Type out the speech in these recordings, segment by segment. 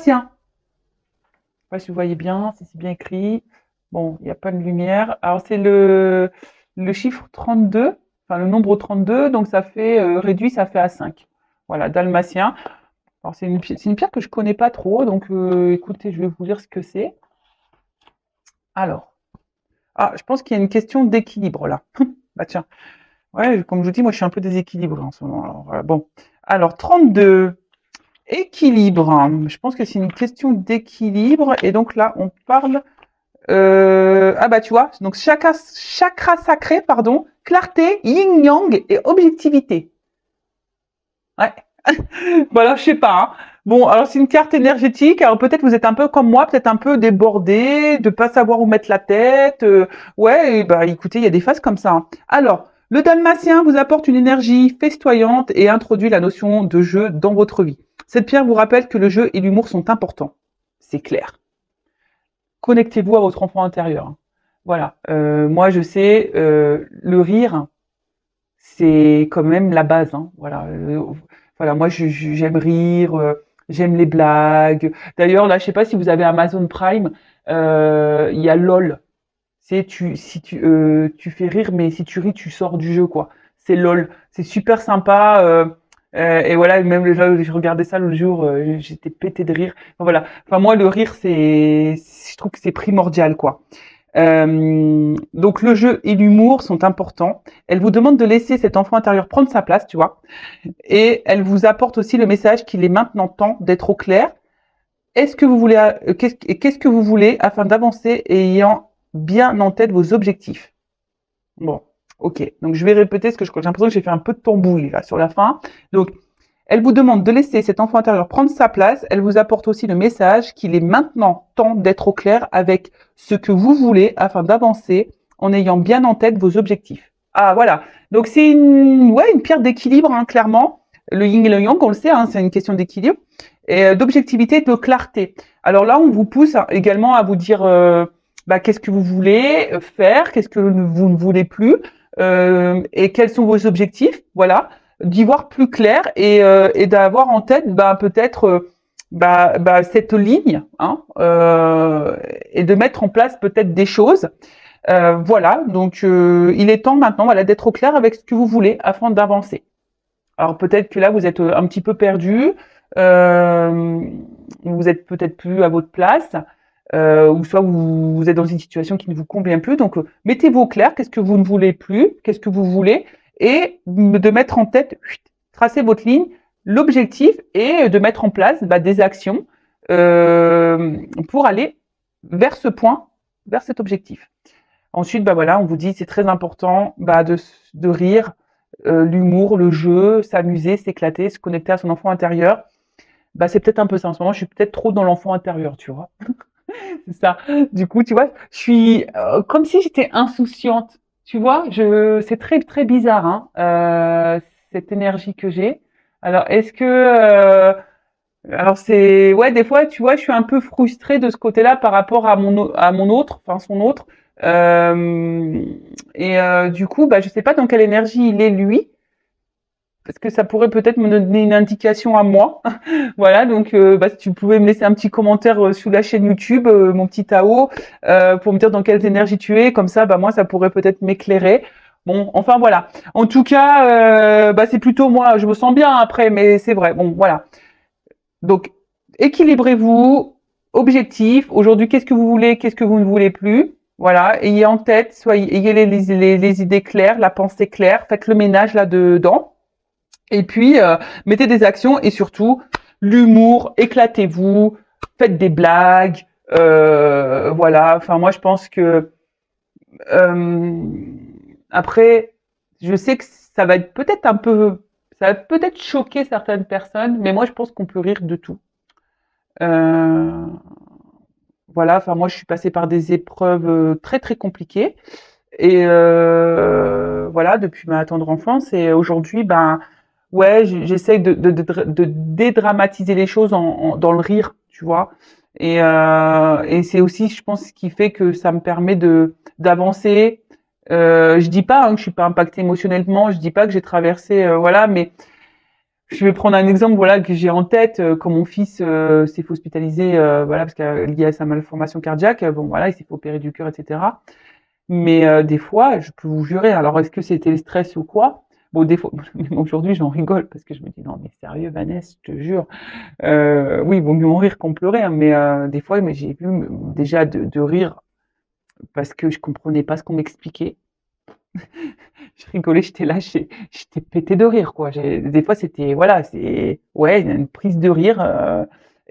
Dalmatien. Je sais pas si vous voyez bien, si c'est bien écrit. Bon, il n'y a pas de lumière. Alors, c'est le chiffre 32, enfin le nombre 32, donc ça fait réduit, ça fait à 5. Voilà, Dalmatien. Alors, c'est une pierre que je connais pas trop, donc écoutez, je vais vous dire ce que c'est. Alors, je pense qu'il y a une question d'équilibre là. Bah tiens, ouais, comme je vous dis, moi je suis un peu déséquilibré en ce moment. Alors, voilà, bon. Alors, 32, équilibre. Je pense que c'est une question d'équilibre, et donc là, on parle. Bah tu vois, donc chakra sacré, pardon, clarté, yin-yang et objectivité. Ouais. Voilà, je sais pas, hein. Bon, alors c'est une carte énergétique. Alors peut-être vous êtes un peu comme moi, peut-être un peu débordé, de pas savoir où mettre la tête. Ouais, et bah écoutez, il y a des phases comme ça, hein. Alors, le dalmatien vous apporte une énergie festoyante et introduit la notion de jeu dans votre vie. Cette pierre vous rappelle que le jeu et l'humour sont importants. C'est clair. Connectez-vous à votre enfant intérieur, hein. Voilà. Moi, je sais, le rire, c'est quand même la base, hein. Voilà. Voilà. Moi, j'aime rire, j'aime les blagues. D'ailleurs, là, je sais pas si vous avez Amazon Prime, il y a LOL. C'est si tu fais rire, mais si tu ris, tu sors du jeu, quoi. C'est LOL. C'est super sympa. Et voilà, même je regardais ça l'autre jour, j'étais pété de rire. Enfin, voilà. Enfin, moi, le rire, je trouve que c'est primordial, quoi. Donc le jeu et l'humour sont importants. Elle vous demande de laisser cet enfant intérieur prendre sa place, tu vois. Et elle vous apporte aussi le message qu'il est maintenant temps d'être au clair. Est-ce que vous voulez, qu'est-ce que vous voulez afin d'avancer et ayant bien en tête vos objectifs? Bon, ok. Donc je vais répéter ce que j'ai l'impression que j'ai fait un peu de tambouille là sur la fin. Donc elle vous demande de laisser cet enfant intérieur prendre sa place. Elle vous apporte aussi le message qu'il est maintenant temps d'être au clair avec ce que vous voulez afin d'avancer en ayant bien en tête vos objectifs. Ah voilà. Donc c'est une pierre d'équilibre, hein, clairement. Le yin et le yang, on le sait, hein, c'est une question d'équilibre et d'objectivité, de clarté. Alors là, on vous pousse également à vous dire qu'est-ce que vous voulez faire, qu'est-ce que vous ne voulez plus, et quels sont vos objectifs. Voilà, d'y voir plus clair et d'avoir en tête peut-être cette ligne, hein, et de mettre en place peut-être des choses. Voilà, donc il est temps maintenant, voilà, d'être au clair avec ce que vous voulez afin d'avancer. Alors peut-être que là vous êtes un petit peu perdu, euh, vous êtes peut-être plus à votre place, ou soit vous êtes dans une situation qui ne vous convient plus. Donc mettez-vous au clair, qu'est-ce que vous ne voulez plus, qu'est-ce que vous voulez, et de mettre en tête, tracer votre ligne, l'objectif, et de mettre en place des actions pour aller vers ce point, vers cet objectif. Ensuite, voilà, on vous dit c'est très important de rire, l'humour, le jeu, s'amuser, s'éclater, se connecter à son enfant intérieur. C'est peut-être un peu ça en ce moment. Je suis peut-être trop dans l'enfant intérieur, tu vois. C'est ça. Du coup, tu vois, je suis comme si j'étais insouciante. Tu vois, c'est très très bizarre, hein, cette énergie que j'ai. Alors, alors c'est ouais, des fois, tu vois, je suis un peu frustrée de ce côté-là par rapport à mon autre, enfin son autre. Euh, du coup, je sais pas dans quelle énergie il est lui, parce que ça pourrait peut-être me donner une indication à moi. Voilà, donc si tu pouvais me laisser un petit commentaire sous la chaîne YouTube, mon petit Tao, pour me dire dans quelles énergies tu es, comme ça, moi, ça pourrait peut-être m'éclairer. Bon, enfin voilà. En tout cas, c'est plutôt moi, je me sens bien après, mais c'est vrai. Bon, voilà. Donc, équilibrez-vous, objectif. Aujourd'hui, qu'est-ce que vous voulez, qu'est-ce que vous ne voulez plus. Voilà, ayez en tête, ayez les idées claires, la pensée claire, faites le ménage là-dedans. Et puis, mettez des actions et surtout, l'humour, éclatez-vous, faites des blagues. Voilà, enfin moi je pense que euh, après, je sais que ça va être peut-être ça va peut-être choquer certaines personnes, mais moi je pense qu'on peut rire de tout. Euh, voilà, enfin moi je suis passée par des épreuves très très compliquées et voilà depuis ma tendre enfance et aujourd'hui ouais, j'essaye de dédramatiser les choses dans le rire, tu vois. Et c'est aussi, je pense, ce qui fait que ça me permet d'avancer. Je dis pas que je suis pas impactée émotionnellement, je dis pas que j'ai traversé, voilà, mais Je vais prendre un exemple, voilà, que j'ai en tête. Quand mon fils s'est fait hospitaliser, voilà, parce que lié à sa malformation cardiaque, bon, voilà, il s'est fait opérer du cœur, etc. Mais des fois, je peux vous jurer, alors est-ce que c'était le stress ou quoi? Bon, des fois, même aujourd'hui, j'en rigole parce que je me dis non, mais sérieux, Vanessa, je te jure. Oui, il vaut mieux en rire qu'en pleurer, hein, mais des fois, mais j'ai vu déjà de rire parce que je comprenais pas ce qu'on m'expliquait. Je rigolais, j'étais là, j'étais pété de rire, quoi. Des fois, c'était, voilà, c'est, ouais, une prise de rire.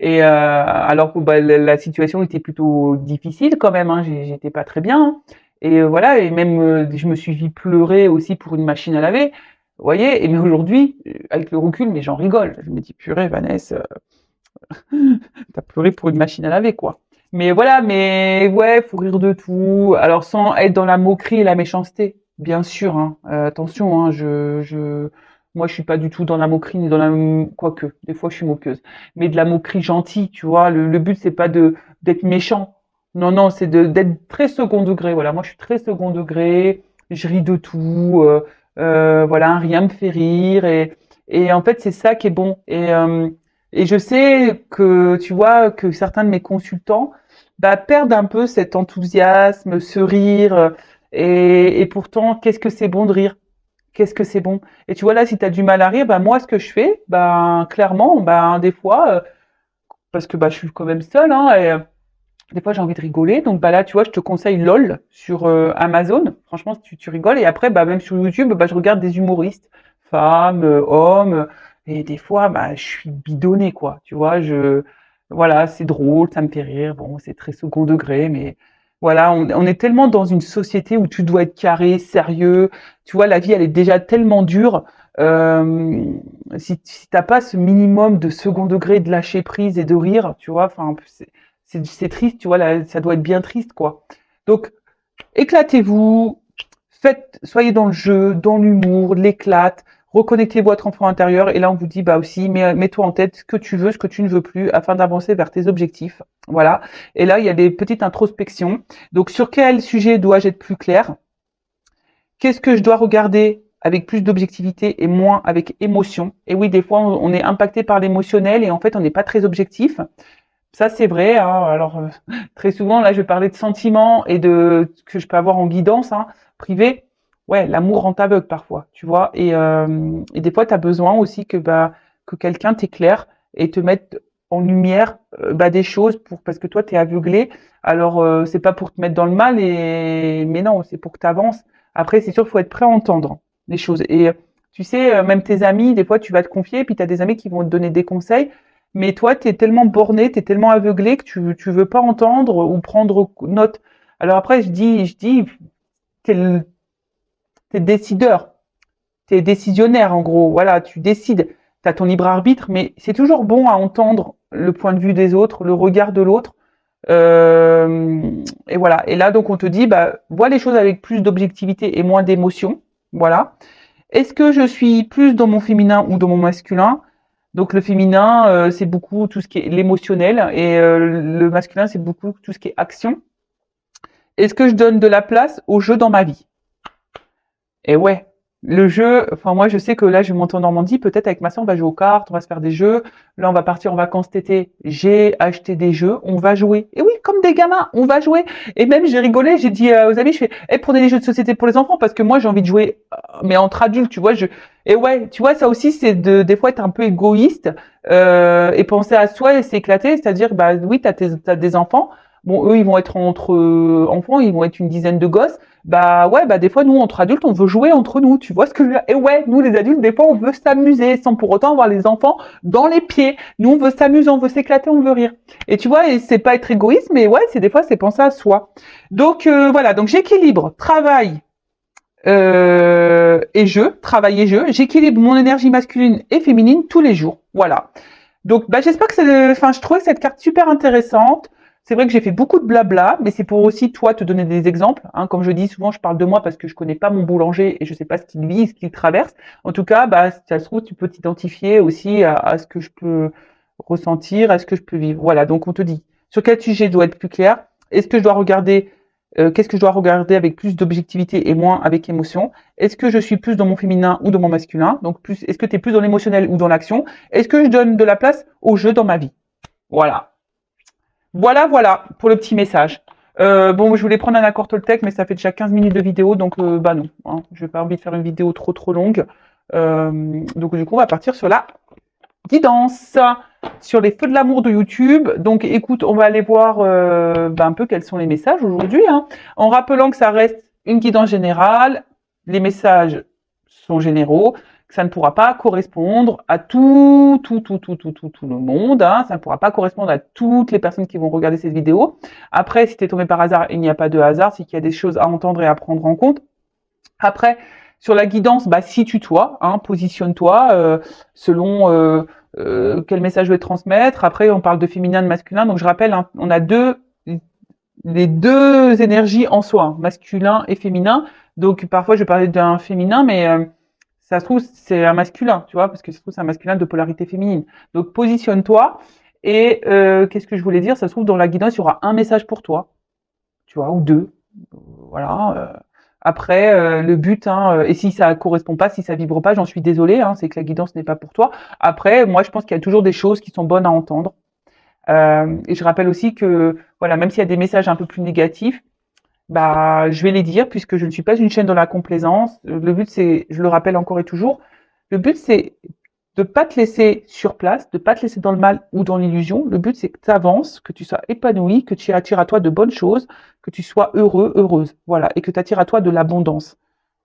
Alors que bah, la situation était plutôt difficile quand même, hein, j'étais pas très bien, hein. Et voilà, et même je me suis vu pleurer aussi pour une machine à laver. Vous voyez, et mais aujourd'hui, avec le recul, mais j'en rigole. Je me dis, purée, Vanessa, t'as pleuré pour une machine à laver, quoi. Mais voilà, mais ouais, faut rire de tout. Alors sans être dans la moquerie et la méchanceté, bien sûr. Hein. Attention, hein, moi, je suis pas du tout dans la moquerie ni dans la, quoique, des fois, je suis moqueuse. Mais de la moquerie gentille, tu vois. Le but, c'est pas d'être méchant. Non, non, c'est d'être très second degré. Voilà, moi, je suis très second degré. Je ris de tout. Voilà, rien me fait rire et en fait, c'est ça qui est bon. Et je sais que, tu vois, que certains de mes consultants, bah, perdent un peu cet enthousiasme, ce rire. Et pourtant, qu'est-ce que c'est bon de rire? Qu'est-ce que c'est bon? Et tu vois, là, si tu as du mal à rire, bah, moi, ce que je fais, bah, clairement, bah, des fois, parce que bah, je suis quand même seule, hein, et des fois, j'ai envie de rigoler. Donc, bah, là, tu vois, je te conseille LOL sur Amazon. Franchement, tu rigoles. Et après, bah, même sur YouTube, bah, je regarde des humoristes, femmes, hommes. Et des fois, bah, je suis bidonnée, quoi. Tu vois, voilà, c'est drôle, ça me fait rire. Bon, c'est très second degré, mais voilà, on est tellement dans une société où tu dois être carré, sérieux. Tu vois, la vie, elle est déjà tellement dure. Euh, si t'as pas ce minimum de second degré, de lâcher prise et de rire, tu vois, enfin, c'est triste, tu vois, là, ça doit être bien triste, quoi. Donc, éclatez-vous, soyez dans le jeu, dans l'humour, l'éclate, reconnectez votre enfant intérieur, et là, on vous dit, bah aussi, mets-toi en tête ce que tu veux, ce que tu ne veux plus, afin d'avancer vers tes objectifs. Voilà. Et là, il y a des petites introspections. Donc, sur quel sujet dois-je être plus clair? Qu'est-ce que je dois regarder avec plus d'objectivité et moins avec émotion? Et oui, des fois, on est impacté par l'émotionnel et en fait, on n'est pas très objectif. Ça, c'est vrai. Hein. Alors, très souvent, là, je vais parler de sentiments et de ce que je peux avoir en guidance hein, privée. Ouais, l'amour rend aveugle parfois, tu vois. Et des fois, tu as besoin aussi que quelqu'un t'éclaire et te mette en lumière bah, des choses parce que toi, tu es aveuglé. Alors, c'est pas pour te mettre dans le mal, mais non, c'est pour que tu avances. Après, c'est sûr qu'il faut être prêt à entendre les choses. Et tu sais, même tes amis, des fois, tu vas te confier, puis tu as des amis qui vont te donner des conseils. Mais toi, tu es tellement borné, tu es tellement aveuglé que tu veux pas entendre ou prendre note. Alors après, je dis, t'es le, t'es décideur, t'es décisionnaire en gros. Voilà, tu décides, t'as ton libre arbitre, mais c'est toujours bon à entendre le point de vue des autres, le regard de l'autre. Et voilà. Et là, donc, on te dit, bah, vois les choses avec plus d'objectivité et moins d'émotion. Voilà. Est-ce que je suis plus dans mon féminin ou dans mon masculin? Donc le féminin, c'est beaucoup tout ce qui est l'émotionnel et le masculin, c'est beaucoup tout ce qui est action. Est-ce que je donne de la place au jeu dans ma vie? Et ouais, le jeu, enfin moi je sais que là je monte en Normandie, peut-être avec ma soeur on va jouer aux cartes, on va se faire des jeux. Là on va partir en vacances cet été. J'ai acheté des jeux, on va jouer. Et oui, comme des gamins, on va jouer. Et même j'ai rigolé, j'ai dit aux amis, je fais, prenez des jeux de société pour les enfants parce que moi j'ai envie de jouer, mais entre adultes, tu vois. Et ouais, tu vois ça aussi c'est des fois être un peu égoïste et penser à soi et s'éclater, c'est-à-dire bah oui t'as des enfants. Bon, eux, ils vont être entre enfants, ils vont être une dizaine de gosses. Bah ouais, bah des fois, nous, entre adultes, on veut jouer entre nous, tu vois ce que je veux dire? Et ouais, nous, les adultes, des fois, on veut s'amuser sans pour autant avoir les enfants dans les pieds. Nous, on veut s'amuser, on veut s'éclater, on veut rire. Et tu vois, et c'est pas être égoïste, mais ouais, c'est des fois, c'est penser à soi. Donc voilà, donc j'équilibre travail et jeu, travail et jeu. J'équilibre mon énergie masculine et féminine tous les jours. Voilà. Donc, bah, j'espère que enfin, je trouvais cette carte super intéressante. C'est vrai que j'ai fait beaucoup de blabla, mais c'est pour aussi toi te donner des exemples. Hein. Comme je dis souvent, je parle de moi parce que je connais pas mon boulanger et je sais pas ce qu'il vit, ce qu'il traverse. En tout cas, bah, si ça se trouve, tu peux t'identifier aussi à ce que je peux ressentir, à ce que je peux vivre. Voilà. Donc, on te dit sur quel sujet doit être plus clair. Est-ce que je dois regarder Qu'est-ce que je dois regarder avec plus d'objectivité et moins avec émotion? Est-ce que je suis plus dans mon féminin ou dans mon masculin? Donc plus, est-ce que tu es plus dans l'émotionnel ou dans l'action? Est-ce que je donne de la place au jeu dans ma vie? Voilà. Voilà pour le petit message. Bon, je voulais prendre un accord Toltec, mais ça fait déjà 15 minutes de vidéo, donc bah non. Hein, je n'ai pas envie de faire une vidéo trop longue. Donc du coup, on va partir sur la guidance, sur les feux de l'amour de YouTube. Donc écoute, on va aller voir un peu quels sont les messages aujourd'hui. Hein, en rappelant que ça reste une guidance générale, les messages sont généraux, que ça ne pourra pas correspondre à tout le monde. Hein, ça ne pourra pas correspondre à toutes les personnes qui vont regarder cette vidéo. Après, si tu es tombé par hasard, il n'y a pas de hasard, c'est qu'il y a des choses à entendre et à prendre en compte. Après, sur la guidance, bah, situe-toi, hein, positionne-toi selon quel message je vais transmettre. Après, on parle de féminin, de masculin. Donc, je rappelle, hein, on a les deux énergies en soi, hein, masculin et féminin. Donc, parfois, je vais parler d'un féminin, mais ça se trouve, c'est un masculin, tu vois, parce que ça se trouve, c'est un masculin de polarité féminine. Donc, positionne-toi. Et qu'est-ce que je voulais dire? Ça se trouve, dans la guidance, il y aura un message pour toi, tu vois, ou deux. Voilà. Après, le but, hein, et si ça correspond pas, si ça vibre pas, j'en suis désolée, hein, c'est que la guidance n'est pas pour toi. Après, moi, je pense qu'il y a toujours des choses qui sont bonnes à entendre. Et je rappelle aussi que, voilà, même s'il y a des messages un peu plus négatifs, bah, je vais les dire puisque je ne suis pas une chaîne dans la complaisance. Le but, c'est, je le rappelle encore et toujours, le but, c'est de pas te laisser sur place, de pas te laisser dans le mal ou dans l'illusion. Le but, c'est que tu avances, que tu sois épanoui, que tu attires à toi de bonnes choses, que tu sois heureux, heureuse. Voilà. Et que tu attires à toi de l'abondance.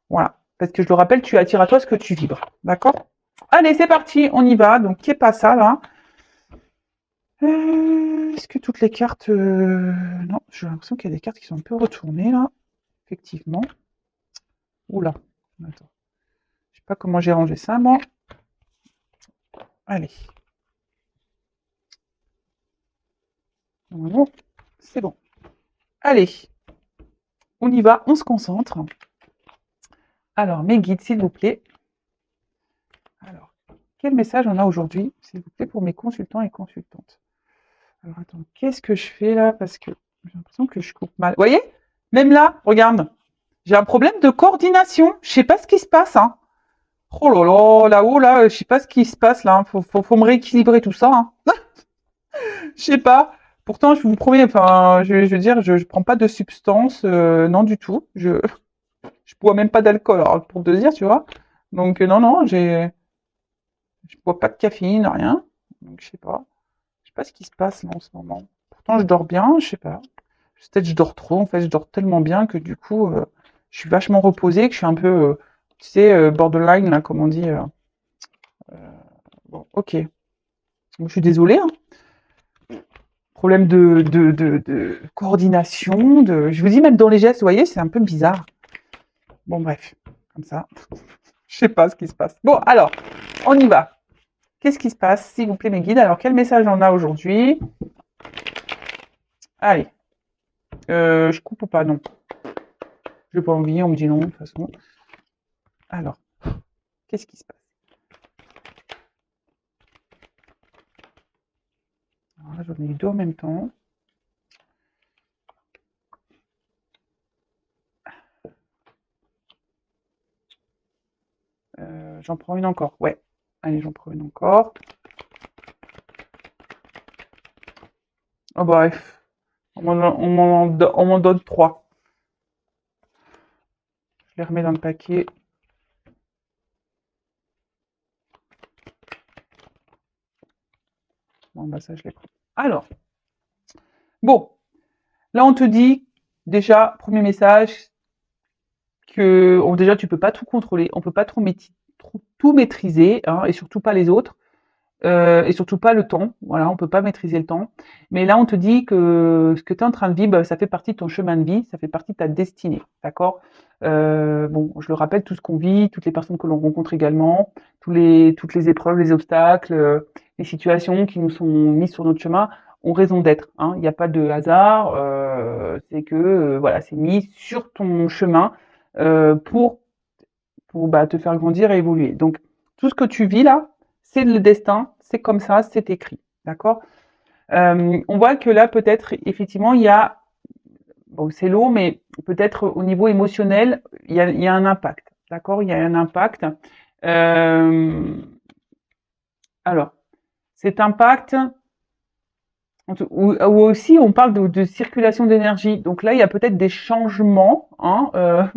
Voilà. Parce que je le rappelle, tu attires à toi ce que tu vibres. D'accord? Allez, c'est parti, on y va. Donc, qui est pas ça, là? Est-ce que toutes les cartes... Non, j'ai l'impression qu'il y a des cartes qui sont un peu retournées, là. Effectivement. Oula. Attends. Je sais pas comment j'ai rangé ça, moi. Allez. Normalement, c'est bon. Allez. On y va, on se concentre. Alors, mes guides, s'il vous plaît. Alors, quel message on a aujourd'hui, s'il vous plaît, pour mes consultants et consultantes? Alors, attends, qu'est-ce que je fais là? Parce que j'ai l'impression que je coupe mal. Vous voyez? Même là, regarde. J'ai un problème de coordination. Je sais pas ce qui se passe, hein. Oh là là, là-haut, là, je sais pas ce qui se passe, là. Faut me rééquilibrer tout ça, hein. Je sais pas. Pourtant, je vous promets, enfin, je veux dire, je prends pas de substance, non du tout. Je bois même pas d'alcool, alors, pour te dire, tu vois. Donc, non, je bois pas de caféine, rien. Donc, je sais pas. Je sais pas ce qui se passe là en ce moment. Pourtant, je dors bien, je sais pas. Peut-être que je dors trop. En fait, je dors tellement bien que du coup, je suis vachement reposée, que je suis un peu, tu sais, borderline, là, comme on dit. Bon, ok. Je suis désolée, hein. Problème de coordination. Je vous dis, même dans les gestes, vous voyez, c'est un peu bizarre. Bon, bref, comme ça. Je sais pas ce qui se passe. Bon, alors, on y va. Qu'est-ce qui se passe, s'il vous plaît, mes guides? Alors, quel message on a aujourd'hui? Allez. Je coupe ou pas? Non. Je n'ai pas envie, on me dit non, de toute façon. Alors, qu'est-ce qui se passe? Alors là, j'en ai eu deux en même temps. J'en prends une encore. Ouais. Allez, j'en prends une encore. Oh bref. On m'en donne trois. Je les remets dans le paquet. Bon, bah ça, je les prends. Alors. Bon. Là, on te dit, déjà, premier message, que déjà, tu peux pas tout contrôler. On peut pas tout maîtriser, hein, et surtout pas les autres. Et surtout pas le temps. Voilà, on peut pas maîtriser le temps. Mais là, on te dit que ce que tu es en train de vivre, ça fait partie de ton chemin de vie, ça fait partie de ta destinée. D'accord? Bon, je le rappelle, tout ce qu'on vit, toutes les personnes que l'on rencontre également, toutes les épreuves, les obstacles, les situations qui nous sont mises sur notre chemin ont raison d'être. Hein. Il n'y a pas de hasard. C'est que voilà, c'est mis sur ton chemin pour te faire grandir et évoluer. Donc, tout ce que tu vis là, c'est le destin, c'est comme ça, c'est écrit. D'accord? On voit que là, peut-être, effectivement, il y a bon, c'est l'eau, mais peut-être au niveau émotionnel, il y a un impact. D'accord? Il y a un impact. Euh, alors, cet impact, ou aussi on parle de circulation d'énergie. Donc là, il y a peut-être des changements. Hein,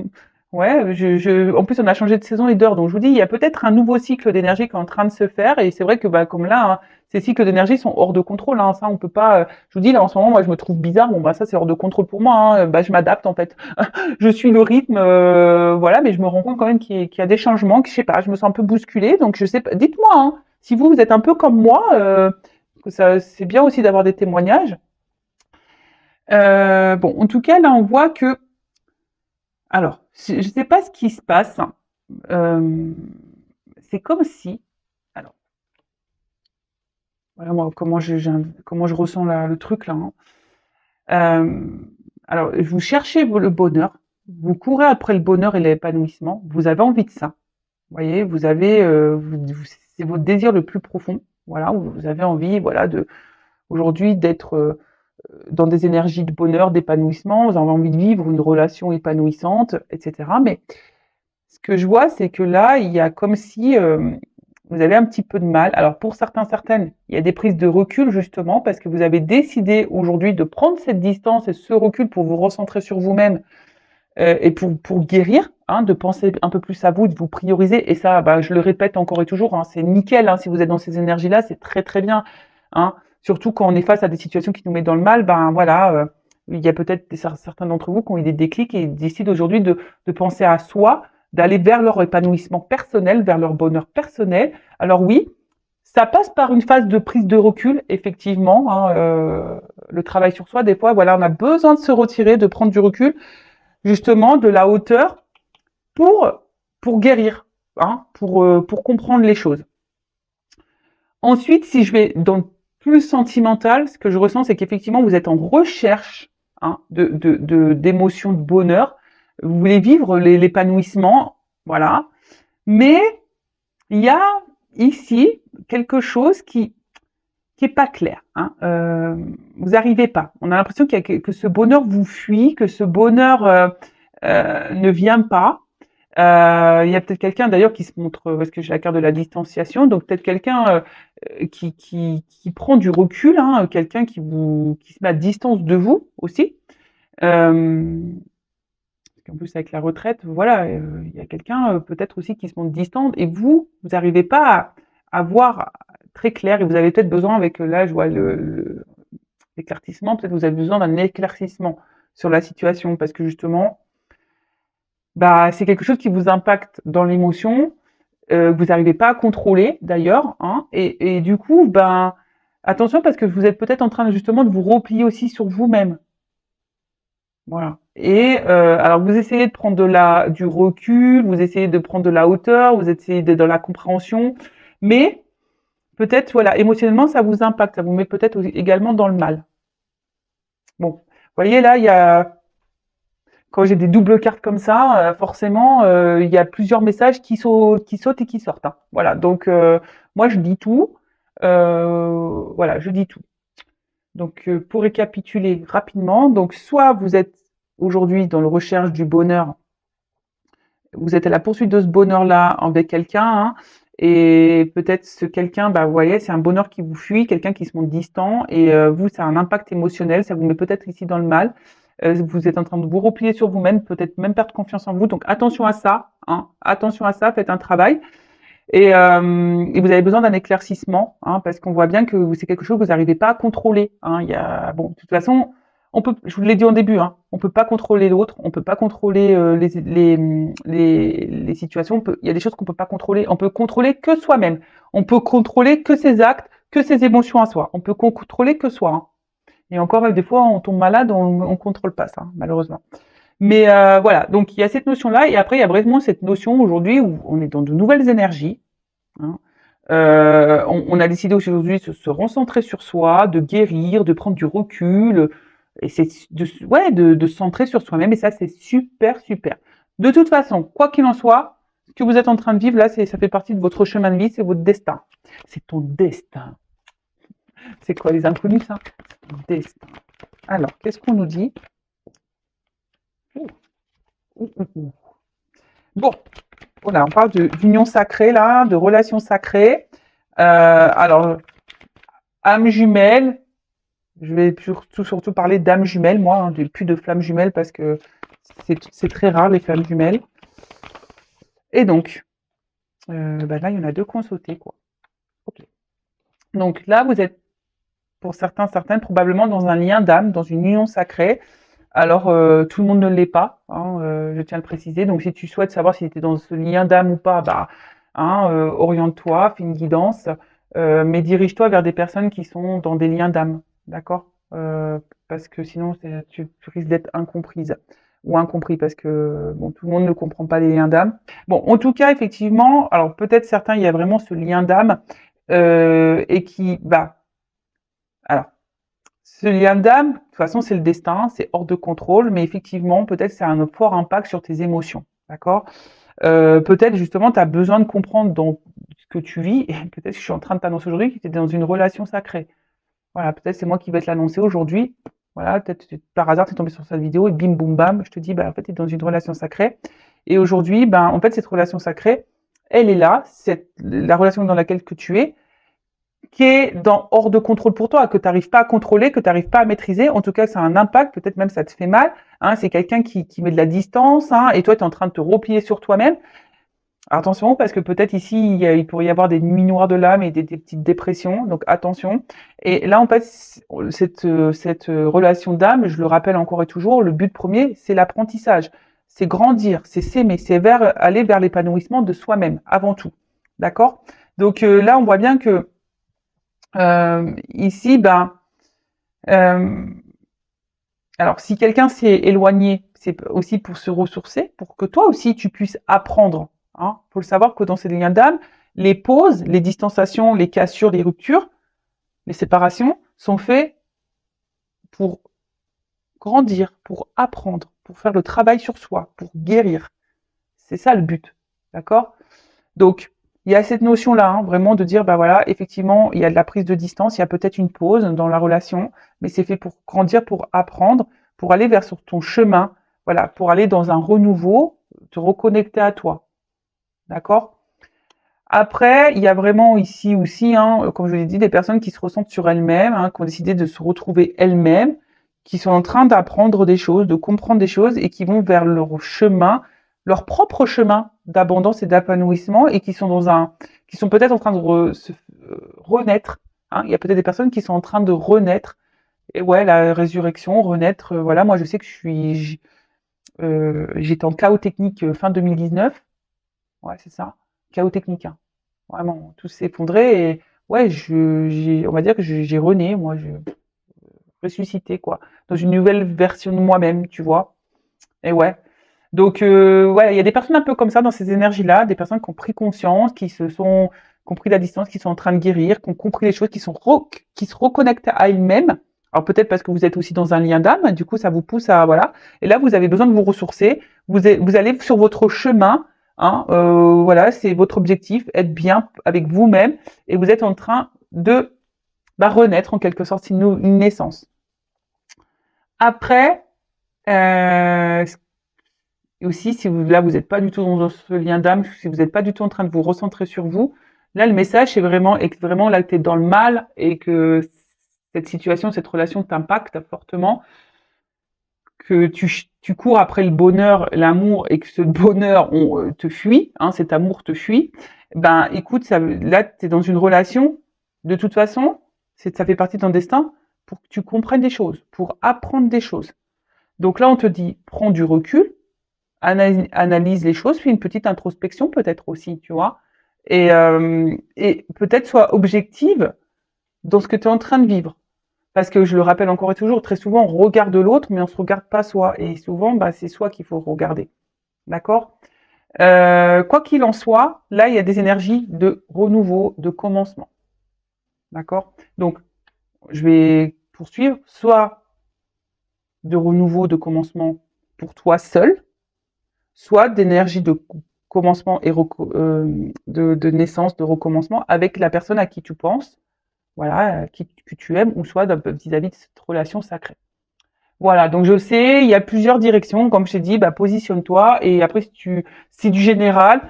ouais, en plus, on a changé de saison et d'heure. Donc je vous dis, il y a peut-être un nouveau cycle d'énergie qui est en train de se faire. Et c'est vrai que bah, comme là, hein, ces cycles d'énergie sont hors de contrôle. Hein, ça, on peut pas. Je vous dis là en ce moment, moi, je me trouve bizarre. Bon bah ça, c'est hors de contrôle pour moi. Hein, bah je m'adapte en fait. Je suis le rythme, voilà, mais je me rends compte quand même qu'il y a des changements. Que je sais pas, je me sens un peu bousculée. Donc je sais pas. Dites-moi hein, si vous êtes un peu comme moi. Que ça, c'est bien aussi d'avoir des témoignages. Bon, en tout cas, là, on voit que, alors, je ne sais pas ce qui se passe. Euh, c'est comme si, alors, voilà moi comment je ressens le truc là. Hein. Euh, alors, vous cherchez le bonheur, vous courez après le bonheur et l'épanouissement. Vous avez envie de ça. Vous voyez, vous avez, c'est votre désir le plus profond. Voilà, vous avez envie, voilà, de aujourd'hui d'être dans des énergies de bonheur, d'épanouissement, vous avez envie de vivre une relation épanouissante, etc. Mais ce que je vois, c'est que là, il y a comme si vous avez un petit peu de mal. Alors pour certains, certaines, il y a des prises de recul justement parce que vous avez décidé aujourd'hui de prendre cette distance et ce recul pour vous recentrer sur vous-même et pour guérir, hein, de penser un peu plus à vous, de vous prioriser. Et ça, bah, je le répète encore et toujours, hein, c'est nickel. Hein, si vous êtes dans ces énergies-là, c'est très très bien. Hein. Surtout quand on est face à des situations qui nous mettent dans le mal, ben voilà, il y a peut-être certains d'entre vous qui ont eu des déclics et décident aujourd'hui de penser à soi, d'aller vers leur épanouissement personnel, vers leur bonheur personnel. Alors oui, ça passe par une phase de prise de recul, effectivement. Hein, le travail sur soi, des fois, voilà, on a besoin de se retirer, de prendre du recul justement de la hauteur pour, pour guérir, hein, pour comprendre les choses. Ensuite, si je vais dans le plus sentimental, ce que je ressens, c'est qu'effectivement, vous êtes en recherche hein, d'émotions de bonheur. Vous voulez vivre l'épanouissement, voilà. Mais il y a ici quelque chose qui est pas clair. Hein. Vous n'arrivez pas. On a l'impression que ce bonheur vous fuit, que ce bonheur ne vient pas. Il y a peut-être quelqu'un d'ailleurs qui se montre, parce que j'ai la carte de la distanciation, donc peut-être quelqu'un qui prend du recul, hein, quelqu'un qui se met à distance de vous aussi. Euh, en plus avec la retraite, voilà, il y a quelqu'un peut-être aussi qui se montre distant et vous n'arrivez pas à voir très clair et vous avez peut-être besoin avec là, je vois l'éclaircissement, peut-être vous avez besoin d'un éclaircissement sur la situation parce que justement, bah, c'est quelque chose qui vous impacte dans l'émotion, que vous n'arrivez pas à contrôler d'ailleurs, hein, et du coup, ben, attention parce que vous êtes peut-être en train justement de vous replier aussi sur vous-même. Voilà. Et alors vous essayez de prendre du recul, vous essayez de prendre de la hauteur, vous essayez d'être dans la compréhension, mais peut-être voilà, émotionnellement ça vous impacte, ça vous met peut-être également dans le mal. Bon, vous voyez là, il y a quand j'ai des doubles cartes comme ça, forcément il y a plusieurs messages qui sautent et qui sortent. Hein. Voilà, donc moi je dis tout, voilà, je dis tout. Donc, pour récapituler rapidement, donc soit vous êtes aujourd'hui dans la recherche du bonheur, vous êtes à la poursuite de ce bonheur-là avec quelqu'un, hein, et peut-être ce quelqu'un, bah, vous voyez, c'est un bonheur qui vous fuit, quelqu'un qui se montre distant, et vous, ça a un impact émotionnel, ça vous met peut-être ici dans le mal. Vous êtes en train de vous replier sur vous-même, peut-être même perdre confiance en vous. Donc attention à ça, hein, attention à ça, faites un travail. Et vous avez besoin d'un éclaircissement, hein, parce qu'on voit bien que c'est quelque chose que vous n'arrivez pas à contrôler. Hein. Il y a, bon, de toute façon, on peut, je vous l'ai dit en début, hein, on peut pas contrôler l'autre, on peut pas contrôler les situations. Il y a des choses qu'on peut pas contrôler. On peut contrôler que soi-même. On peut contrôler que ses actes, que ses émotions à soi. On peut contrôler que soi. Hein. Et encore, même des fois, on tombe malade, on contrôle pas ça, malheureusement. Mais voilà, donc il y a cette notion-là, et après il y a vraiment cette notion aujourd'hui où on est dans de nouvelles énergies. Hein. On a décidé aujourd'hui de se recentrer sur soi, de guérir, de prendre du recul, et c'est ouais, de se centrer sur soi-même, et ça c'est super, super. De toute façon, quoi qu'il en soit, ce que vous êtes en train de vivre là, ça fait partie de votre chemin de vie, c'est votre destin. C'est ton destin. C'est quoi les inconnus, ça? C'est ton destin. Alors, qu'est-ce qu'on nous dit? Ouh, ouh, ouh. Bon, voilà, on parle d'union sacrée là, de relations sacrées. Alors, âme jumelle, je vais surtout parler d'âme jumelle, moi, hein, plus de flammes jumelles parce que c'est très rare les flammes jumelles. Et donc, bah là, il y en a deux qui ont sauté, quoi. Ok. Donc là, vous êtes, pour certains, certaines, probablement dans un lien d'âme, dans une union sacrée. Alors, tout le monde ne l'est pas, hein, je tiens à le préciser. Donc, si tu souhaites savoir si tu es dans ce lien d'âme ou pas, bah, hein, oriente-toi, fais une guidance, mais dirige-toi vers des personnes qui sont dans des liens d'âme, d'accord? Parce que sinon, tu risques d'être incomprise ou incompris, parce que bon, tout le monde ne comprend pas les liens d'âme. Bon, en tout cas, effectivement, alors peut-être certains, il y a vraiment ce lien d'âme et qui, bah, alors ce lien d'âme, de toute façon, c'est le destin, c'est hors de contrôle, mais effectivement, peut-être que ça a un fort impact sur tes émotions, d'accord? Peut-être justement, tu as besoin de comprendre dans ce que tu vis, et peut-être que je suis en train de t'annoncer aujourd'hui que tu es dans une relation sacrée. Voilà, peut-être c'est moi qui vais te l'annoncer aujourd'hui. Voilà, peut-être par hasard, tu es tombé sur cette vidéo et bim, boum, bam, je te dis, bah, en fait, tu es dans une relation sacrée. Et aujourd'hui, ben, en fait, cette relation sacrée, elle est là, la relation dans laquelle que tu es, qui est hors de contrôle pour toi, que tu n'arrives pas à contrôler, que tu n'arrives pas à maîtriser. En tout cas, ça a un impact, peut-être même ça te fait mal. Hein, c'est quelqu'un qui met de la distance, hein, et toi, tu es en train de te replier sur toi-même. Attention, parce que peut-être ici, il pourrait y avoir des nuits noires de l'âme et des petites dépressions, donc attention. Et là, en fait, cette relation d'âme, je le rappelle encore et toujours, le but premier, c'est l'apprentissage, c'est grandir, c'est s'aimer, c'est aller vers l'épanouissement de soi-même, avant tout. D'accord? Donc là, on voit bien que ici, ben, euh, alors si quelqu'un s'est éloigné, c'est aussi pour se ressourcer, pour que toi aussi tu puisses apprendre. Hein. Faut le savoir que dans ces liens d'âme, les pauses, les distanciations, les cassures, les ruptures, les séparations sont faits pour grandir, pour apprendre, pour faire le travail sur soi, pour guérir. C'est ça le but. D'accord? Donc, il y a cette notion-là, hein, vraiment de dire, bah voilà, effectivement, il y a de la prise de distance, il y a peut-être une pause dans la relation, mais c'est fait pour grandir, pour apprendre, pour aller vers sur ton chemin, voilà, pour aller dans un renouveau, te reconnecter à toi. D'accord? Après, il y a vraiment ici aussi, hein, comme je l'ai dit, des personnes qui se ressentent sur elles-mêmes, hein, qui ont décidé de se retrouver elles-mêmes, qui sont en train d'apprendre des choses, de comprendre des choses et qui vont vers leur chemin, leur propre chemin d'abondance et d'épanouissement et qui sont peut-être en train de renaître. Hein. Il y a peut-être des personnes qui sont en train de renaître. Et ouais, la résurrection, renaître. Voilà, moi je sais que j'étais en chaos technique fin 2019. Ouais, c'est ça. Chaos technique, hein. Vraiment, tout s'est effondré et ouais, on va dire que j'ai rené, moi, je ressuscité, quoi, dans une nouvelle version de moi-même, tu vois. Et ouais. Donc, ouais, il y a des personnes un peu comme ça dans ces énergies-là, des personnes qui ont pris conscience, qui ont pris la distance, qui sont en train de guérir, qui ont compris les choses, qui se reconnectent à elles-mêmes. Alors peut-être parce que vous êtes aussi dans un lien d'âme, du coup ça vous pousse à voilà. Et là vous avez besoin de vous ressourcer. Vous allez sur votre chemin, hein, voilà, c'est votre objectif, être bien avec vous-même, et vous êtes en train de renaître en quelque sorte, c'est une naissance. Après, et aussi, si vous, là, vous n'êtes pas du tout dans ce lien d'âme, si vous n'êtes pas du tout en train de vous recentrer sur vous, là, le message, c'est vraiment, et que vraiment, là, tu es dans le mal et que cette situation, cette relation t'impacte fortement, que tu cours après le bonheur, l'amour, et que ce bonheur te fuit, hein, cet amour te fuit, ben, écoute, là, tu es dans une relation, de toute façon, ça fait partie de ton destin pour que tu comprennes des choses, pour apprendre des choses. Donc là, on te dit, prends du recul, analyse les choses, fais une petite introspection peut-être aussi, tu vois, et peut-être sois objective dans ce que tu es en train de vivre. Parce que je le rappelle encore et toujours, très souvent on regarde l'autre, mais on se regarde pas soi. Et souvent, bah, c'est soi qu'il faut regarder. D'accord? Quoi qu'il en soit, là, il y a des énergies de renouveau, de commencement. D'accord? Donc, je vais poursuivre. Soit de renouveau, de commencement pour toi seul, soit d'énergie de commencement et de naissance, de recommencement avec la personne à qui tu penses, voilà, que tu aimes, ou soit vis-à-vis de cette relation sacrée. Voilà, donc je sais, il y a plusieurs directions. Comme je t'ai dit, bah, positionne-toi. Et après, c'est du général.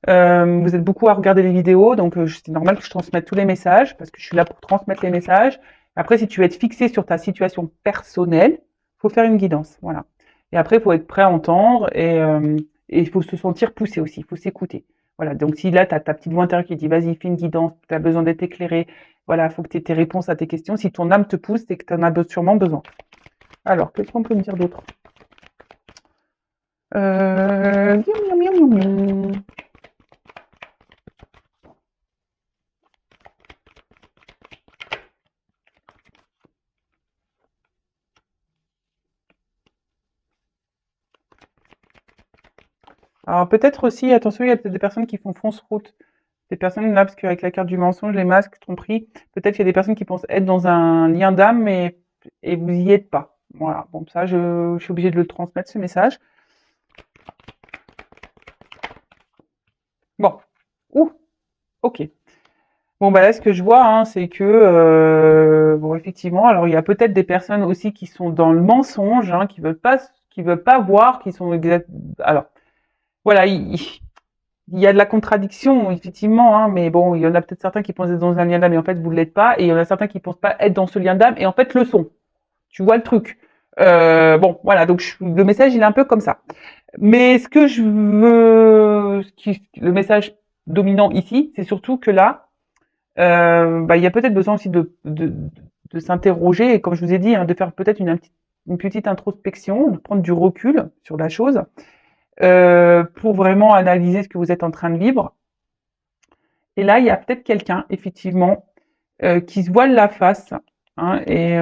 Vous êtes beaucoup à regarder les vidéos, donc c'est normal que je transmette tous les messages parce que je suis là pour transmettre les messages. Après, si tu veux être fixé sur ta situation personnelle, faut faire une guidance. Voilà. Et après, il faut être prêt à entendre et il faut se sentir poussé aussi. Il faut s'écouter. Voilà. Donc si là, tu as ta petite voix intérieure qui dit, vas-y, fais une guidance, tu as besoin d'être éclairé. Voilà, il faut que tu aies tes réponses à tes questions. Si ton âme te pousse, c'est que tu en as sûrement besoin. Alors, qu'est-ce qu'on peut me dire d'autre? Miam, miam, miam, miam, miam. Alors peut-être aussi, attention, il y a peut-être des personnes qui font fausse route. Des personnes là, parce qu'avec la carte du mensonge, les masques, tromperie, peut-être qu'il y a des personnes qui pensent être dans un lien d'âme, mais et vous y êtes pas. Voilà. Bon, ça, je suis obligée de le transmettre ce message. Bon. Ouh. Ok. Bon, bah là, ce que je vois, hein, c'est que bon, effectivement, alors il y a peut-être des personnes aussi qui sont dans le mensonge, hein, qui veulent pas voir, qui sont alors voilà, il y a de la contradiction, effectivement, hein, mais bon, il y en a peut-être certains qui pensent être dans un lien d'âme et en fait vous ne l'êtes pas, et il y en a certains qui pensent pas être dans ce lien d'âme et en fait le sont. Tu vois le truc. Bon, voilà, donc le message il est un peu comme ça. Mais ce que je veux, le message dominant ici, c'est surtout que là, bah, il y a peut-être besoin aussi de s'interroger et comme je vous ai dit, hein, de faire peut-être une petite introspection, de prendre du recul sur la chose pour vraiment analyser ce que vous êtes en train de vivre. Et là, il y a peut-être quelqu'un, effectivement, qui se voile la face, hein, et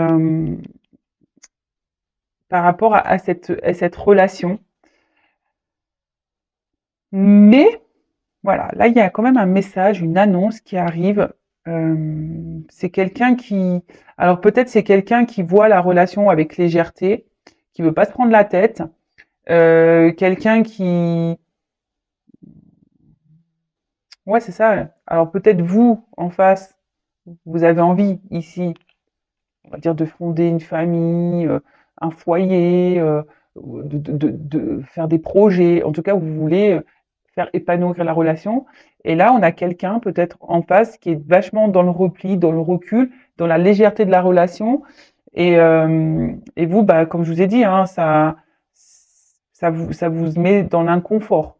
par rapport à cette relation. Mais voilà, là, il y a quand même un message, une annonce qui arrive. C'est quelqu'un qui, alors peut-être c'est quelqu'un qui voit la relation avec légèreté, qui veut pas se prendre la tête, quelqu'un qui, ouais, c'est ça. Alors peut-être vous en face, vous avez envie ici, on va dire, de fonder une famille, un foyer, de faire des projets. En tout cas, vous voulez faire épanouir la relation. Et là, on a quelqu'un peut-être en face qui est vachement dans le repli, dans le recul, dans la légèreté de la relation. Et vous, bah, comme je vous ai dit, hein, ça vous met dans l'inconfort.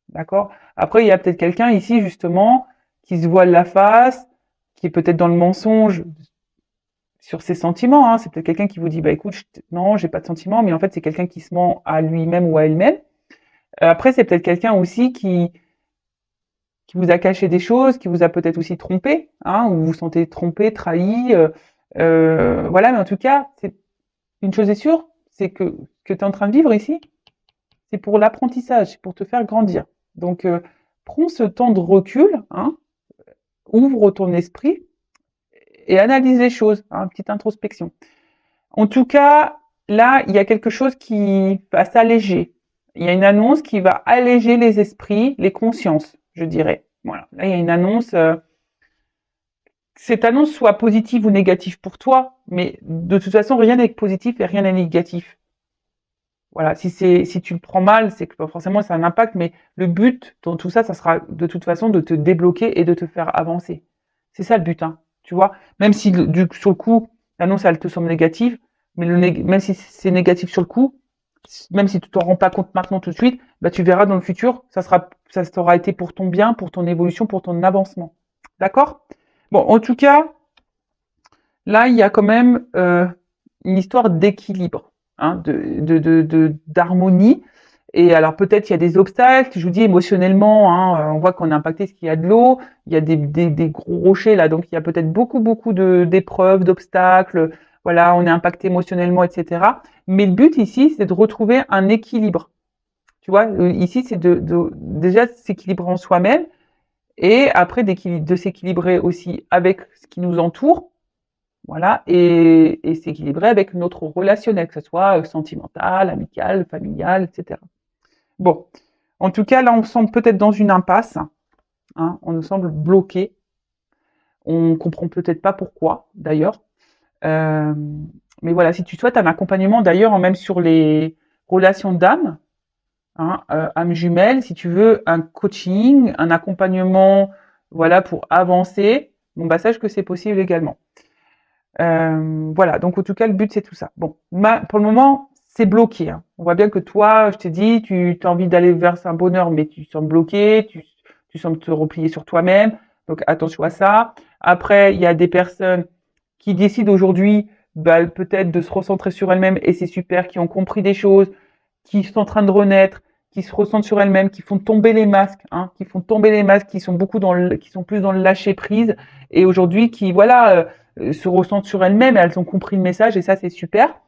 D'accord? Après, il y a peut-être quelqu'un ici, justement, qui se voile la face, qui est peut-être dans le mensonge sur ses sentiments, hein. C'est peut-être quelqu'un qui vous dit, bah écoute, non, j'ai pas de sentiments, mais en fait, c'est quelqu'un qui se ment à lui-même ou à elle-même. Après, c'est peut-être quelqu'un aussi qui vous a caché des choses, qui vous a peut-être aussi trompé, hein, ou vous vous sentez trompé, trahi. Voilà, mais en tout cas, c'est une chose est sûre, c'est que ce que tu es en train de vivre ici, c'est pour l'apprentissage, c'est pour te faire grandir. Donc, prends ce temps de recul, hein, ouvre ton esprit et analyse les choses, hein, petite introspection. En tout cas, là, il y a quelque chose qui va s'alléger. Il y a une annonce qui va alléger les esprits, les consciences, je dirais. Voilà. Là, il y a une annonce. Cette annonce soit positive ou négative pour toi, mais de toute façon, rien n'est positif et rien n'est négatif. Voilà. Si tu le prends mal, c'est que forcément ça a un impact, mais le but dans tout ça, ça sera de toute façon de te débloquer et de te faire avancer. C'est ça le but, hein, tu vois. Même si sur le coup, l'annonce elle te semble négative, mais même si c'est négatif sur le coup, même si tu t'en rends pas compte maintenant tout de suite, bah tu verras dans le futur, ça t'aura été pour ton bien, pour ton évolution, pour ton avancement. D'accord? Bon, en tout cas, là, il y a quand même une histoire d'équilibre, hein, d'harmonie. Et alors peut-être il y a des obstacles, je vous dis émotionnellement, hein, on voit qu'on est impacté parce qu'il y a de l'eau, il y a des gros rochers là, donc il y a peut-être beaucoup d'épreuves, d'obstacles, voilà, on est impacté émotionnellement, etc. Mais le but ici, c'est de retrouver un équilibre. Tu vois, ici, c'est déjà s'équilibrer en soi-même et après de s'équilibrer aussi avec ce qui nous entoure, voilà, et s'équilibrer avec notre relationnel, que ce soit sentimental, amical, familial, etc. Bon, en tout cas, là, on semble peut-être dans une impasse, hein, on nous semble bloqué, on comprend peut-être pas pourquoi, d'ailleurs. Euh, Mais voilà, si tu souhaites un accompagnement, d'ailleurs, même sur les relations d'âme, hein, âme jumelle, si tu veux un coaching, un accompagnement, voilà, pour avancer, bon, bah, sache que c'est possible également. Voilà, donc en tout cas, le but, c'est tout ça. Bon, pour le moment, c'est bloqué, hein. On voit bien que toi, je t'ai dit, tu as envie d'aller vers un bonheur, mais tu sembles bloqué, tu sembles te replier sur toi-même. Donc attention à ça. Après, il y a des personnes qui décident aujourd'hui, bah, peut-être de se recentrer sur elles-mêmes, et c'est super, qui ont compris des choses, qui sont en train de renaître, qui se ressentent sur elles-mêmes, qui font tomber les masques, hein, qui font tomber les masques, qui sont beaucoup qui sont plus dans le lâcher prise, et aujourd'hui qui, voilà, se ressentent sur elles-mêmes, elles ont compris le message, et ça c'est super.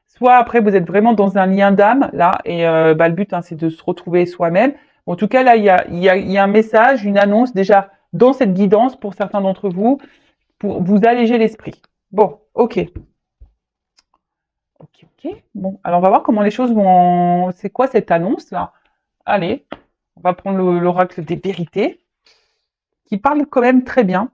Soit après vous êtes vraiment dans un lien d'âme là, et bah, le but, hein, c'est de se retrouver soi-même. En tout cas là, il y a un message, une annonce déjà dans cette guidance pour certains d'entre vous, pour vous alléger l'esprit. Bon, ok. Ok, ok. Bon, alors on va voir comment les choses vont. C'est quoi cette annonce là? Allez, on va prendre l'oracle des vérités, qui parle quand même très bien.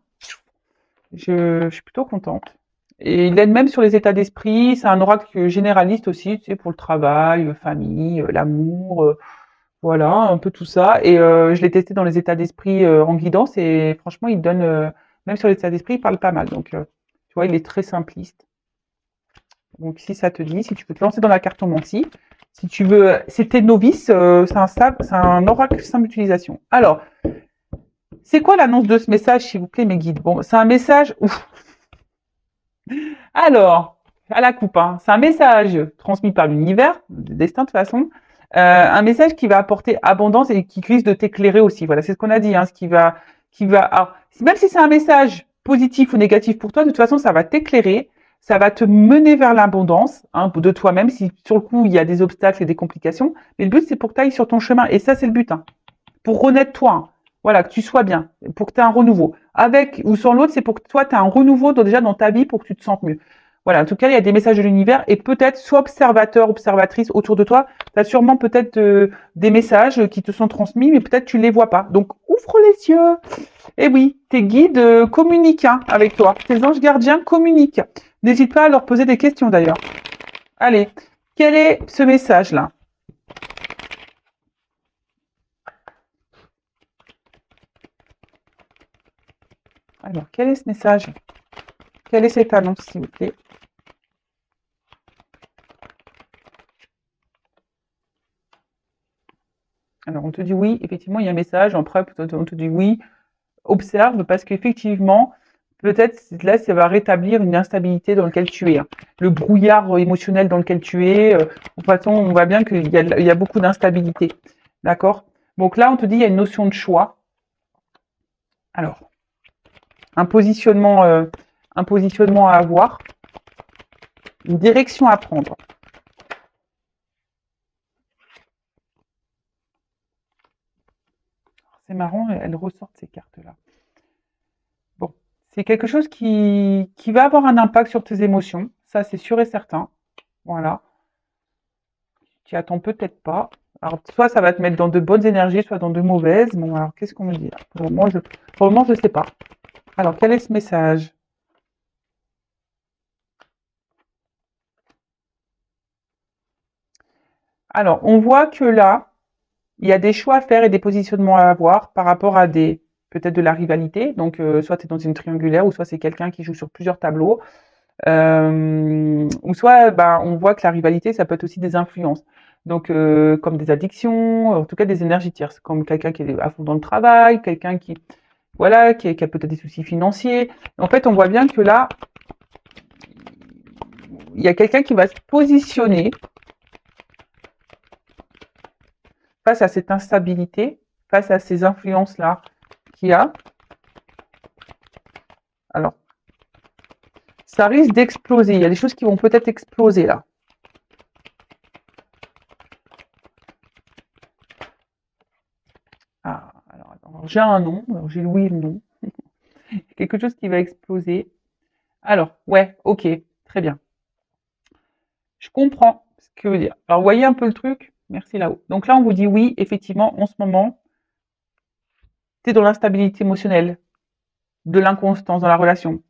Je suis plutôt contente. Et il aide même sur les états d'esprit. C'est un oracle généraliste aussi, tu sais, pour le travail, famille, l'amour, voilà, un peu tout ça. Et je l'ai testé dans les états d'esprit en guidance, et franchement, il donne, même sur les états d'esprit, il parle pas mal. Donc, tu vois, il est très simpliste. Donc, si ça te dit, si tu veux te lancer dans la cartomancie, si tu veux, si t'es novice, c'est un oracle simple d'utilisation. Alors, c'est quoi l'annonce de ce message, s'il vous plaît, mes guides? Bon, c'est un message. Ouf. Alors, à la coupe, hein, c'est un message transmis par l'univers, le destin de toute façon, un message qui va apporter abondance et qui risque de t'éclairer aussi. Voilà, c'est ce qu'on a dit, hein, alors, même si c'est un message positif ou négatif pour toi, de toute façon, ça va t'éclairer, ça va te mener vers l'abondance, hein, de toi-même. Si sur le coup il y a des obstacles et des complications, mais le but c'est pour que tu ailles sur ton chemin, et ça c'est le but, hein, pour renaître toi, hein. Voilà, que tu sois bien, pour que tu aies un renouveau. Avec ou sans l'autre, c'est pour que toi, tu aies un renouveau déjà dans ta vie, pour que tu te sentes mieux. Voilà, en tout cas, il y a des messages de l'univers, et peut-être, sois observateur, observatrice autour de toi, tu as sûrement peut-être des messages qui te sont transmis, mais peut-être tu ne les vois pas. Donc, ouvre les yeux. Et oui, tes guides communiquent, hein, avec toi. Tes anges gardiens communiquent. N'hésite pas à leur poser des questions d'ailleurs. Allez, quel est ce message-là? Alors, quel est ce message? Quelle est cette annonce, s'il vous plaît? Alors, on te dit oui, effectivement, il y a un message. Après, on te dit oui, observe, parce qu'effectivement, peut-être là, ça va rétablir une instabilité dans laquelle tu es, hein. Le brouillard émotionnel dans lequel tu es. De toute façon, on voit bien il y a beaucoup d'instabilité. D'accord? Donc là, on te dit il y a une notion de choix. Alors, un positionnement, euh, un positionnement à avoir, une direction à prendre. C'est marrant, elles ressortent ces cartes-là. Bon, c'est quelque chose qui va avoir un impact sur tes émotions, ça c'est sûr et certain. Voilà, tu attends peut-être pas. Alors, soit ça va te mettre dans de bonnes énergies, soit dans de mauvaises. Bon, alors qu'est-ce qu'on me dit là? Pour le moment, je sais pas. Alors, quel est ce message? Alors, on voit que là, il y a des choix à faire et des positionnements à avoir par rapport à peut-être de la rivalité. Donc, soit tu es dans une triangulaire, ou soit c'est quelqu'un qui joue sur plusieurs tableaux. Ou soit, ben, on voit que la rivalité, ça peut être aussi des influences. Donc, comme des addictions, en tout cas des énergies tierces, comme quelqu'un qui est à fond dans le travail, quelqu'un qui, voilà, qui a peut-être des soucis financiers. En fait, on voit bien que là, il y a quelqu'un qui va se positionner face à cette instabilité, face à ces influences-là qu'il y a. Alors, ça risque d'exploser. Il y a des choses qui vont peut-être exploser là. Ah, alors, attends, j'ai un nom, alors j'ai le oui et le non. Quelque chose qui va exploser. Alors, ouais, ok, très bien. Je comprends ce que veut dire. Alors, vous voyez un peu le truc? Merci là-haut. Donc là, on vous dit oui, effectivement, en ce moment, tu es dans l'instabilité émotionnelle, de l'inconstance dans la relation.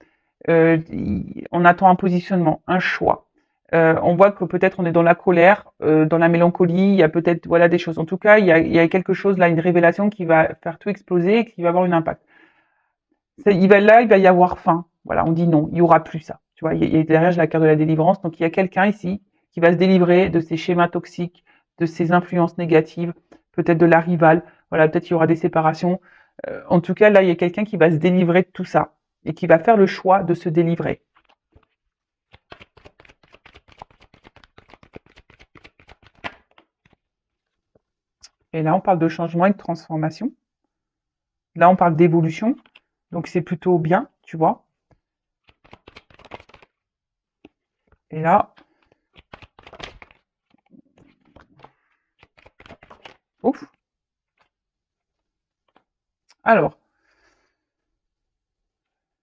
On attend un positionnement, un choix. On voit que peut-être on est dans la colère, dans la mélancolie, il y a peut-être voilà des choses. En tout cas, il y a quelque chose là, une révélation qui va faire tout exploser et qui va avoir un impact. Il va y avoir fin. Voilà, on dit non, il y aura plus ça. Tu vois, derrière j'ai la carte de la délivrance, donc il y a quelqu'un ici qui va se délivrer de ces schémas toxiques, de ces influences négatives, peut-être de la rivale. Voilà, peut-être qu'il y aura des séparations. En tout cas, là, il y a quelqu'un qui va se délivrer de tout ça et qui va faire le choix de se délivrer. Et là, on parle de changement et de transformation. Là, on parle d'évolution. Donc, c'est plutôt bien, tu vois. Et là, ouf. Alors,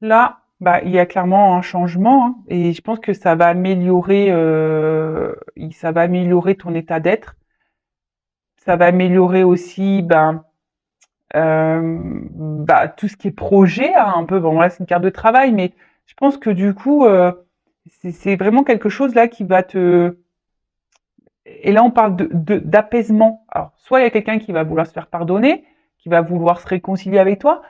là, bah, il y a clairement un changement, hein, et je pense que ça va améliorer ton état d'être. Ça va améliorer aussi, tout ce qui est projet, hein, un peu. Bon, là, c'est une carte de travail, mais je pense que du coup, c'est vraiment quelque chose là qui va te. Et là, on parle d'apaisement. Alors, soit il y a quelqu'un qui va vouloir se faire pardonner, qui va vouloir se réconcilier avec toi,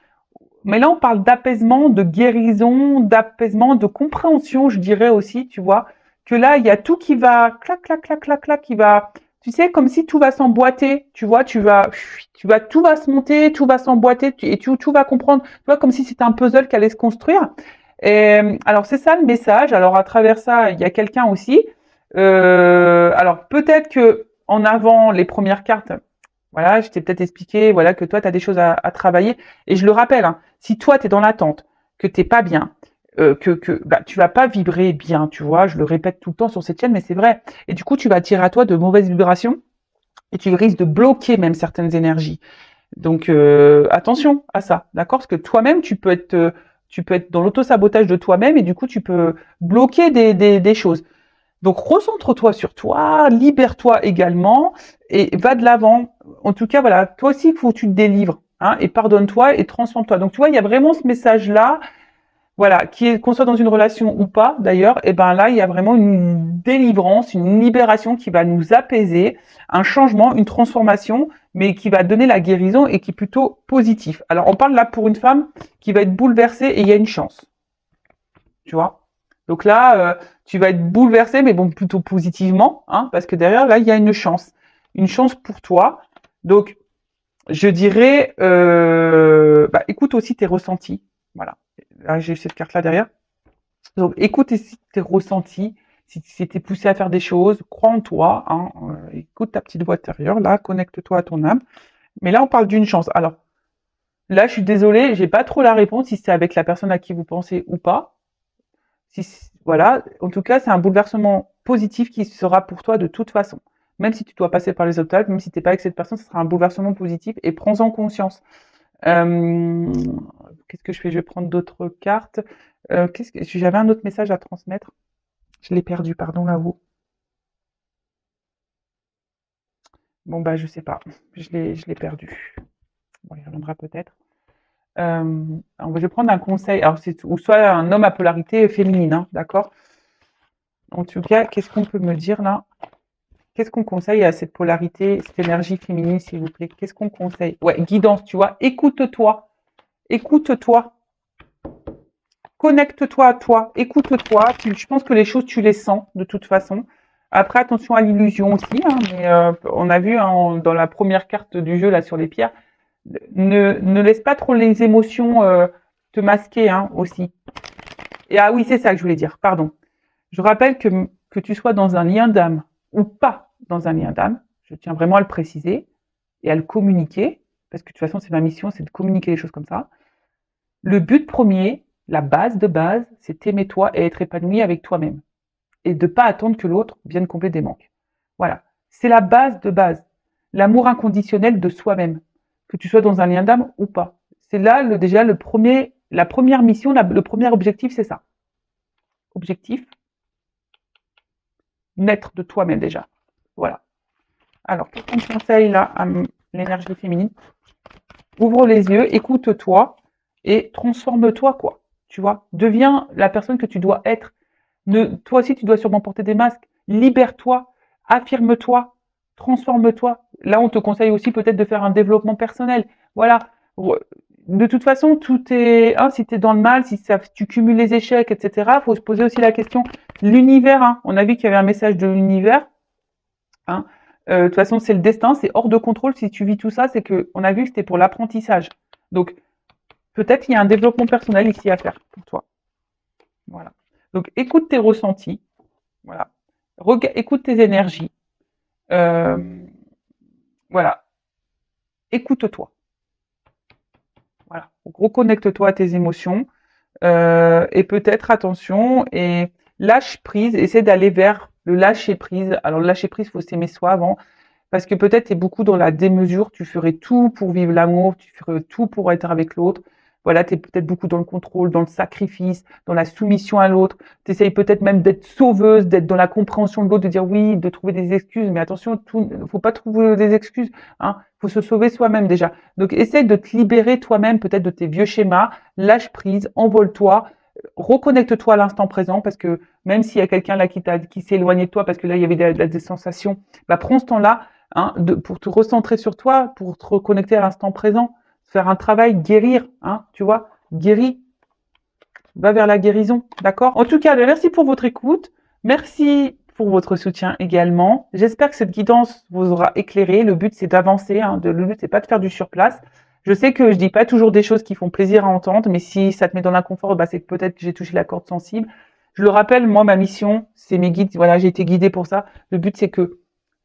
mais là, on parle d'apaisement, de guérison, d'apaisement, de compréhension, je dirais aussi, tu vois, que là, il y a tout qui va clac, clac, clac, clac, clac, qui va, tu sais, comme si tout va s'emboîter, tu vois, tout va se monter, tout va s'emboîter, et tout va comprendre, tu vois, comme si c'était un puzzle qui allait se construire. Et, alors, c'est ça le message. Alors, à travers ça, il y a quelqu'un aussi. Alors, peut-être que en avant, les premières cartes, voilà, je t'ai peut-être expliqué, voilà, que toi, tu as des choses à travailler. Et je le rappelle, hein, si toi, tu es dans l'attente, que t'es pas bien, tu vas pas vibrer bien, tu vois. Je le répète tout le temps sur cette chaîne, mais c'est vrai. Et du coup, tu vas attirer à toi de mauvaises vibrations et tu risques de bloquer même certaines énergies. Donc, attention à ça, d'accord? Parce que toi-même, tu peux être dans l'auto-sabotage de toi-même et du coup, tu peux bloquer des choses. Donc recentre-toi sur toi, libère-toi également et va de l'avant. En tout cas, voilà, toi aussi, il faut que tu te délivres, hein, et pardonne-toi et transforme-toi. Donc tu vois, il y a vraiment ce message-là, voilà, qu'on soit dans une relation ou pas d'ailleurs, et ben là, il y a vraiment une délivrance, une libération qui va nous apaiser, un changement, une transformation, mais qui va donner la guérison et qui est plutôt positif. Alors on parle là pour une femme qui va être bouleversée et il y a une chance, tu vois. Donc là, tu vas être bouleversé, mais bon, plutôt positivement, hein, parce que derrière, là, il y a une chance pour toi. Donc, je dirais, écoute aussi tes ressentis. Voilà. Là, j'ai cette carte-là derrière. Donc, écoute aussi tes ressentis. Si tu es poussé à faire des choses, crois en toi, hein, écoute ta petite voix intérieure, là, connecte-toi à ton âme. Mais là, on parle d'une chance. Alors, là, je suis désolée, j'ai pas trop la réponse si c'est avec la personne à qui vous pensez ou pas. Voilà, en tout cas, c'est un bouleversement positif qui sera pour toi de toute façon. Même si tu dois passer par les obstacles, même si tu n'es pas avec cette personne, ce sera un bouleversement positif et prends-en conscience. Euh, Qu'est-ce que je fais? Je vais prendre d'autres cartes. J'avais un autre message à transmettre. Je l'ai perdu, pardon, là-haut. Bon, bah, je sais pas. Je l'ai perdu. Bon, il reviendra peut-être. Alors, je vais prendre un conseil. Alors, ou soit un homme à polarité féminine, hein, d'accord? En tout cas, qu'est-ce qu'on peut me dire là? Qu'est-ce qu'on conseille à cette polarité, cette énergie féminine, s'il vous plaît? Qu'est-ce qu'on conseille? Ouais, guidance, tu vois. Écoute-toi. Écoute-toi. Connecte-toi à toi. Écoute-toi. Je pense que les choses, tu les sens de toute façon. Après, attention à l'illusion aussi, hein, mais on a vu, hein, dans la première carte du jeu, là, sur les pierres, ne laisse pas trop les émotions te masquer, hein, aussi. Et ah oui, c'est ça que je voulais dire, pardon. Je rappelle que tu sois dans un lien d'âme ou pas dans un lien d'âme, je tiens vraiment à le préciser et à le communiquer, parce que de toute façon, c'est ma mission, c'est de communiquer les choses comme ça. Le but premier, la base de base, c'est t'aimer toi et être épanoui avec toi-même. Et de ne pas attendre que l'autre vienne combler des manques. Voilà. C'est la base de base. L'amour inconditionnel de soi-même. Que tu sois dans un lien d'âme ou pas. C'est là, déjà, la première mission, le premier objectif, c'est ça. Objectif, naître de toi-même déjà. Voilà. Alors, pour ton conseil là à l'énergie féminine, ouvre les yeux, écoute-toi et transforme-toi, quoi. Tu vois, deviens la personne que tu dois être. Toi aussi, tu dois sûrement porter des masques, libère-toi, affirme-toi, transforme-toi. Là, on te conseille aussi peut-être de faire un développement personnel. Voilà. De toute façon, tout est, hein, si tu es dans le mal, si tu cumules les échecs, etc., faut se poser aussi la question, l'univers, hein, on a vu qu'il y avait un message de l'univers, hein, de toute façon, c'est le destin, c'est hors de contrôle. Si tu vis tout ça, c'est que on a vu que c'était pour l'apprentissage. Donc, peut-être qu'il y a un développement personnel ici à faire pour toi. Voilà. Donc, écoute tes ressentis. Voilà. Écoute tes énergies. Voilà. Écoute-toi. Voilà. Donc, reconnecte-toi à tes émotions. Et peut-être, attention, et lâche prise. Essaie d'aller vers le lâcher prise. Alors, le lâcher prise, il faut s'aimer soi avant. Parce que peut-être tu es beaucoup dans la démesure, tu ferais tout pour vivre l'amour, tu ferais tout pour être avec l'autre. Voilà, tu es peut-être beaucoup dans le contrôle, dans le sacrifice, dans la soumission à l'autre. Tu essayes peut-être même d'être sauveuse, d'être dans la compréhension de l'autre, de dire oui, de trouver des excuses. Mais attention, faut pas trouver des excuses. Hein. Faut se sauver soi-même déjà. Donc essaye de te libérer toi-même peut-être de tes vieux schémas. Lâche prise, envole-toi, reconnecte-toi à l'instant présent parce que même s'il y a quelqu'un là qui s'est éloigné de toi parce que là il y avait des sensations, bah prends ce temps-là. Hein, pour te recentrer sur toi, pour te reconnecter à l'instant présent, faire un travail, guérir, hein, tu vois, guéris, va vers la guérison, d'accord? En tout cas, merci pour votre écoute, merci pour votre soutien également. J'espère que cette guidance vous aura éclairé. Le but, c'est d'avancer, hein, le but, c'est pas de faire du surplace. Je sais que je dis pas toujours des choses qui font plaisir à entendre, mais si ça te met dans l'inconfort, bah, c'est que peut-être que j'ai touché la corde sensible. Je le rappelle, moi, ma mission, c'est mes guides, voilà, j'ai été guidée pour ça. Le but, c'est que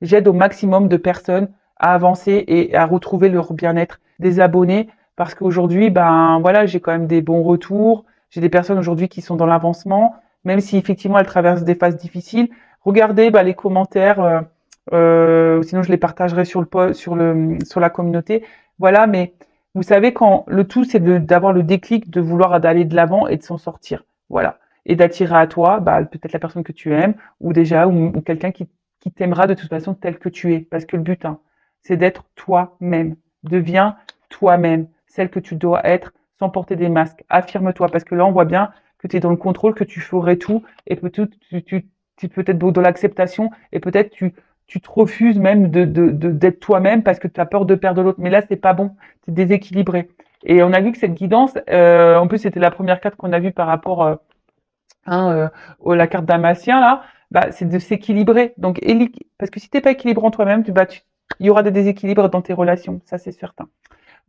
j'aide au maximum de personnes à avancer et à retrouver leur bien-être, des abonnés, parce qu'aujourd'hui, ben voilà, j'ai quand même des bons retours. J'ai des personnes aujourd'hui qui sont dans l'avancement, même si effectivement elles traversent des phases difficiles. Regardez les commentaires, sinon je les partagerai sur sur la communauté. Voilà, mais vous savez quand le tout c'est d'avoir le déclic de vouloir d'aller de l'avant et de s'en sortir. Voilà, et d'attirer à toi, peut-être la personne que tu aimes ou déjà ou quelqu'un qui t'aimera de toute façon tel que tu es. Parce que le but, hein, c'est d'être toi-même. Deviens toi-même, celle que tu dois être sans porter des masques. Affirme-toi, parce que là, on voit bien que tu es dans le contrôle, que tu ferais tout, et peut-être tu peut-être dans l'acceptation, et peut-être tu te refuses même d'être toi-même parce que tu as peur de perdre l'autre. Mais là, c'est pas bon, c'est déséquilibré. Et on a vu que cette guidance, en plus, c'était la première carte qu'on a vue par rapport la carte damasien, là, c'est de s'équilibrer. Donc, parce que si t'es pas équilibré en toi-même, il y aura des déséquilibres dans tes relations, ça c'est certain.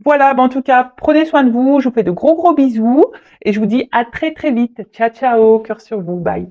Voilà, en tout cas, prenez soin de vous, je vous fais de gros bisous et je vous dis à très très vite. Ciao, ciao, cœur sur vous, bye.